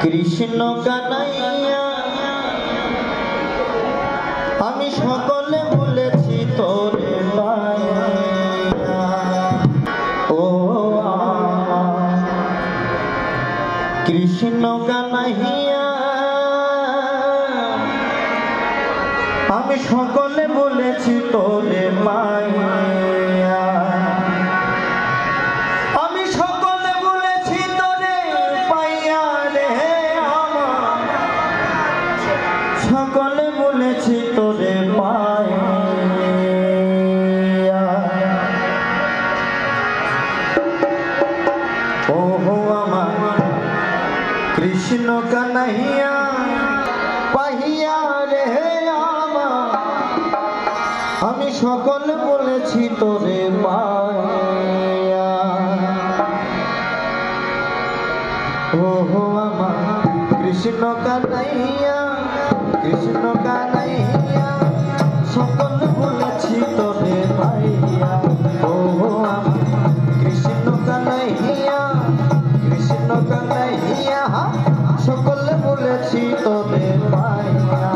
কৃষ্ণ কানাইয়া আমি সকলে বলেছি তোরে পাইয়া ও কৃষ্ণ কানাইয়া আমি সকলে বলেছি তোরে পাইয়া সকলে বলেছি তোরে পাইয়া ওহো আমার কৃষ্ণ কানাইয়া পাহিয়া রে আমার আমি সকলে বলেছি তোরে পাইয়া ওহো আমার কৃষ্ণ কানাইয়া কৃষ্ণ কানাইয়া সকল বলেছি তোরে পাইয়া ও আমার কৃষ্ণ কানাইয়া সকল বলেছি তোরে পাইয়া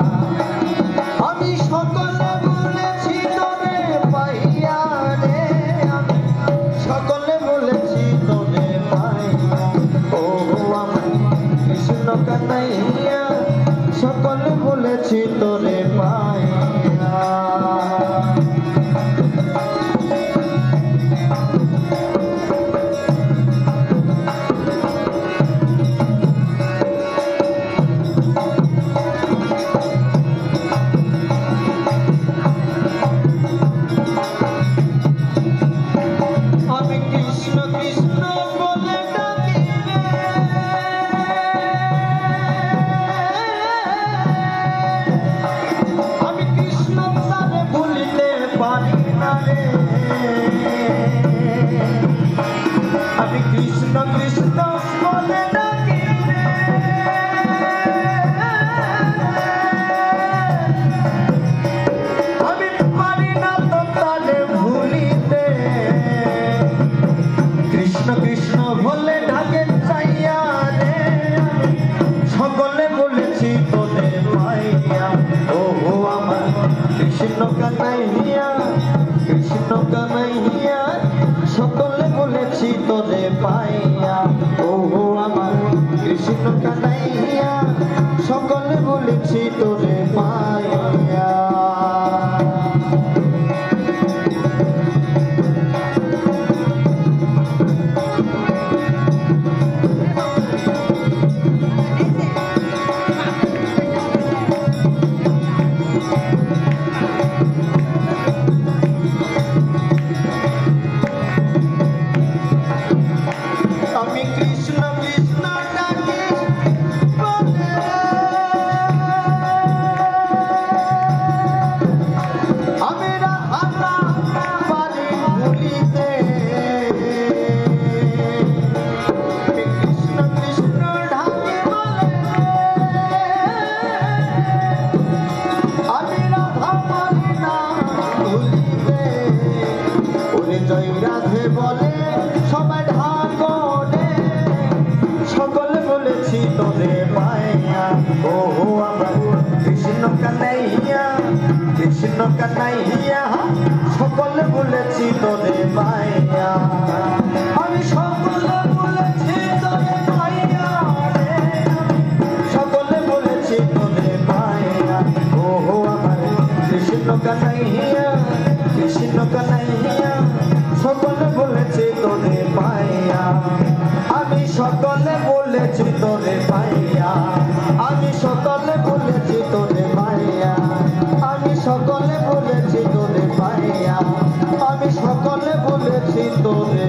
আমি সকলে বলেছি তোরে পাইয়া রে আমি সকলে বলেছি তোরে পাইয়া ও আমার কৃষ্ণ কানাইয়া সকলে বলেছি তোরে পাইয়া আমি কৃষ্ণ কৃষ্ণ বলে ডাকি আমি কৃষ্ণ তারে ভুলিতে পারি না রে আমি কৃষ্ণ কৃষ্ণ বলে ডাকি আমি পারি না তো তারে ভুলিতে কৃষ্ণ কৃষ্ণ বলে ডাকে চাইয়া রে সকলে বলেছি তোরে পাইয়া ও আমার কৃষ্ণ কানাইয়া সকলে বলেছি তোরে পাইয়া ও আমার কৃষ্ণ কানাইয়া সকলে বলেছি তোরে পাইয়া আমি কৃষ্ণ কৃষ্ণ ডাকি আমি রাধা পারি ভুলিতে কৃষ্ণ কৃষ্ণ ডাকি বলে আমি রাধা পারি না ভুলিতে ওরে জয় রাধে বলে সবাই সকলে বলেছি তোরে পাইয়া ও আমার কৃষ্ণ কানাইয়া সকলে বলেছি তোরে পাইয়া আমি সকলে বলেছি তোরে পাইয়া রে সকলে বলেছি তোরে পাইয়া ও আমার কৃষ্ণ কানাইয়া সকলে বলেছি তোরে পাইয়া আমি সকলে বলেছি তোরে পাইয়া আমি সকলে বলেছি তোরে পাইয়া আমি সকলে বলেছি তোরে পাইয়া আমি সকলে বলেছি তোরে